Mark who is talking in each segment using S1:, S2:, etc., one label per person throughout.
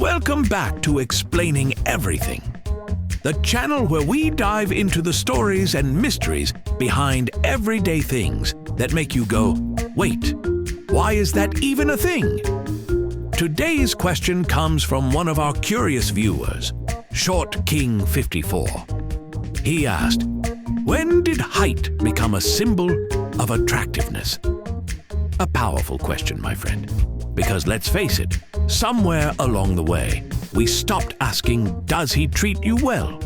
S1: Welcome back to Explaining Everything, the channel where we dive into the stories and mysteries behind everyday things that make you go, wait, why is that even a thing? Today's question comes from one of our curious viewers, Short King 54. He asked, when did height become a symbol of attractiveness? A powerful question, my friend, because let's face it, somewhere along the way, we stopped asking, does he treat you well?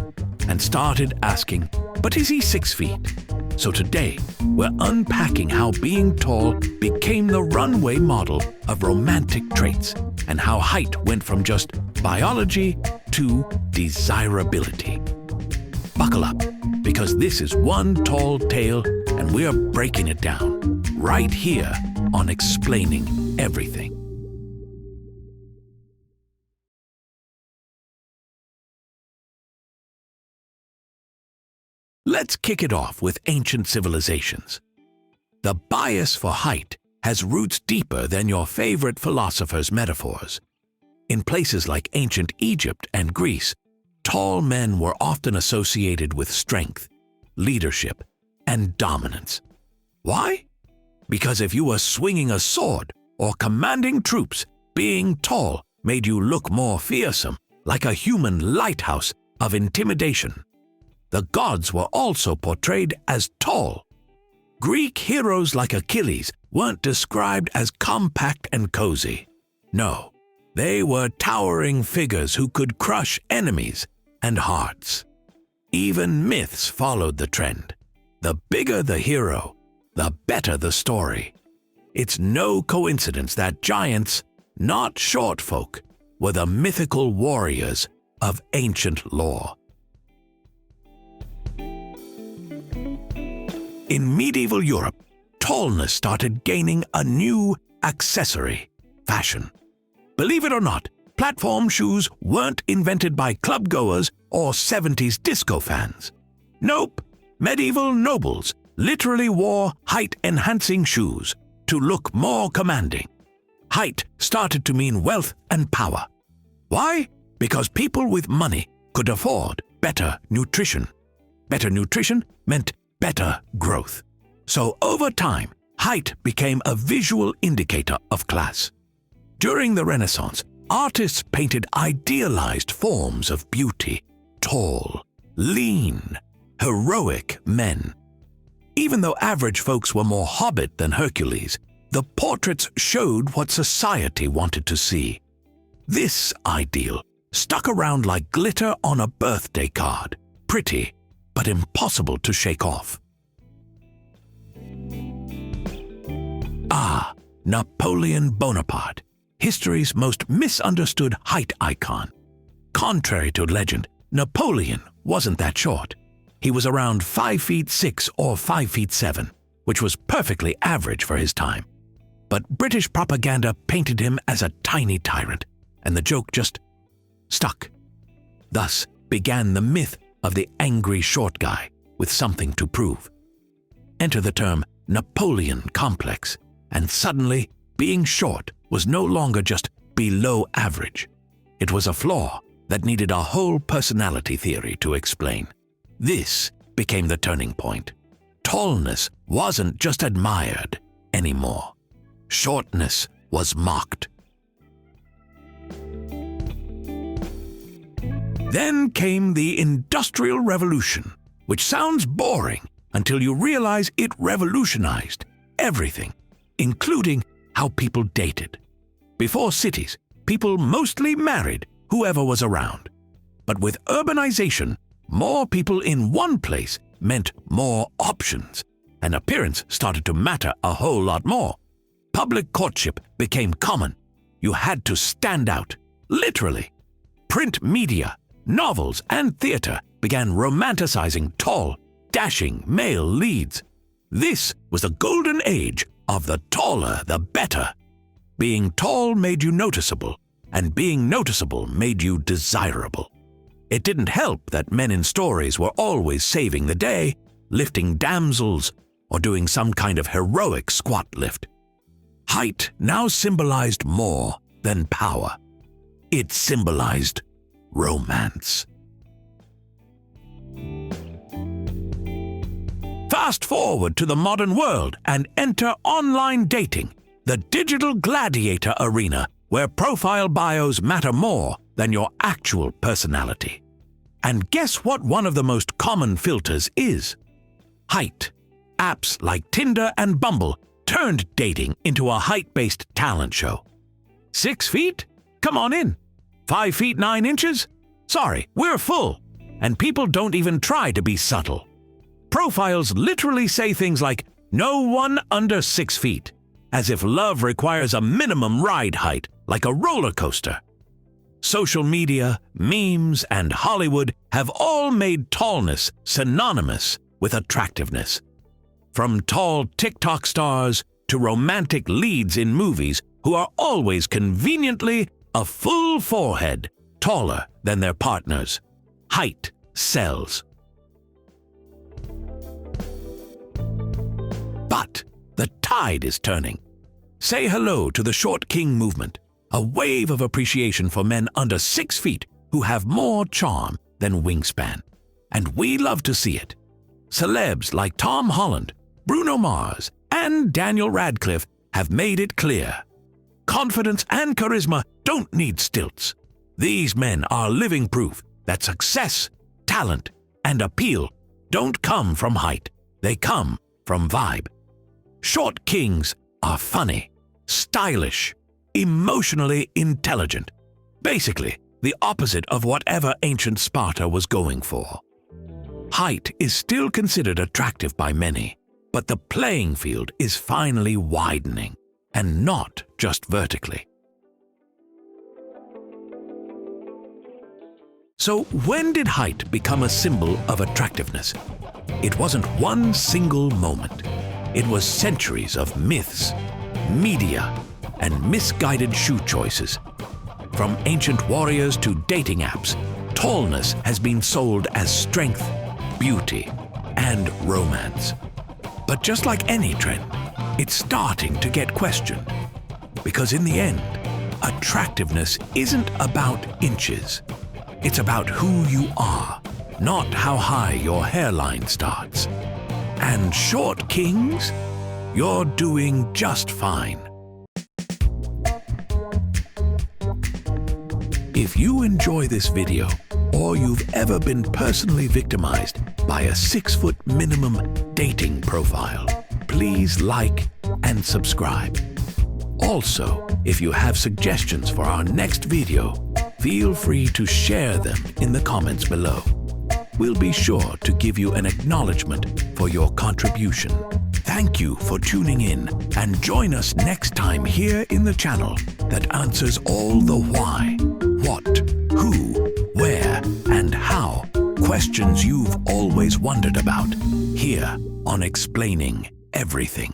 S1: And started asking, but is he 6 feet? So today, we're unpacking how being tall became the runway model of romantic traits and how height went from just biology to desirability. Buckle up, because this is one tall tale and we're breaking it down right here on Explaining Everything. Let's kick it off with ancient civilizations. The bias for height has roots deeper than your favorite philosophers' metaphors. In places like ancient Egypt and Greece, tall men were often associated with strength, leadership, and dominance. Why? Because if you were swinging a sword or commanding troops, being tall made you look more fearsome, like a human lighthouse of intimidation. The gods were also portrayed as tall. Greek heroes like Achilles weren't described as compact and cozy. No, they were towering figures who could crush enemies and hearts. Even myths followed the trend. The bigger the hero, the better the story. It's no coincidence that giants, not short folk, were the mythical warriors of ancient lore. In medieval Europe, tallness started gaining a new accessory, fashion. Believe it or not, platform shoes weren't invented by clubgoers or 70s disco fans. Nope, medieval nobles literally wore height-enhancing shoes to look more commanding. Height started to mean wealth and power. Why? Because people with money could afford better nutrition. Better nutrition meant better growth. So over time, height became a visual indicator of class. During the Renaissance, artists painted idealized forms of beauty, tall, lean, heroic men. Even though average folks were more Hobbit than Hercules, the portraits showed what society wanted to see. This ideal stuck around like glitter on a birthday card, pretty, but impossible to shake off. Napoleon Bonaparte, history's most misunderstood height icon. Contrary to legend, Napoleon wasn't that short. He was around 5'6" or 5'7", which was perfectly average for his time. But British propaganda painted him as a tiny tyrant, and the joke just stuck. Thus began the myth of the angry short guy with something to prove. Enter the term Napoleon complex, and suddenly being short was no longer just below average. It was a flaw that needed a whole personality theory to explain. This became the turning point. Tallness wasn't just admired anymore. Shortness was mocked. Then came the Industrial Revolution, which sounds boring until you realize it revolutionized everything, including how people dated. Before cities, people mostly married whoever was around. But with urbanization, more people in one place meant more options, and appearance started to matter a whole lot more. Public courtship became common. You had to stand out, literally. Print media, novels, and theater began romanticizing tall, dashing male leads. This was the golden age of the taller the better. Being tall made you noticeable, and being noticeable made you desirable. It didn't help that men in stories were always saving the day, lifting damsels, or doing some kind of heroic squat lift. Height now symbolized more than power. it symbolized romance. Fast forward to the modern world and enter online dating, the digital gladiator arena where profile bios matter more than your actual personality. And guess what one of the most common filters is? Height. Apps like Tinder and Bumble turned dating into a height-based talent show. 6 feet? Come on in. 5 feet 9 inches? Sorry, we're full. And people don't even try to be subtle. Profiles literally say things like, no one under 6 feet, as if love requires a minimum ride height, like a roller coaster. Social media, memes, and Hollywood have all made tallness synonymous with attractiveness. From tall TikTok stars to romantic leads in movies who are always conveniently a full forehead taller than their partners. Height sells. But the tide is turning. Say hello to the short king movement, a wave of appreciation for men under 6 feet who have more charm than wingspan. And we love to see it. Celebs like Tom Holland, Bruno Mars, and Daniel Radcliffe have made it clear. Confidence and charisma don't need stilts. These men are living proof that success, talent, and appeal don't come from height. They come from vibe. Short kings are funny, stylish, emotionally intelligent. Basically, the opposite of whatever ancient Sparta was going for. Height is still considered attractive by many, but the playing field is finally widening, and not just vertically. So when did height become a symbol of attractiveness? It wasn't one single moment. It was centuries of myths, media, and misguided shoe choices. From ancient warriors to dating apps, tallness has been sold as strength, beauty, and romance. But just like any trend, it's starting to get questioned. Because in the end, attractiveness isn't about inches. It's about who you are, not how high your hairline starts. And short kings, you're doing just fine. If you enjoy this video, or you've ever been personally victimized by a 6-foot minimum dating profile, please like and subscribe. Also, if you have suggestions for our next video, feel free to share them in the comments below. We'll be sure to give you an acknowledgement for your contribution. Thank you for tuning in, and join us next time here in the channel that answers all the why, what, who, where, and how questions you've always wondered about, here on Explaining Everything.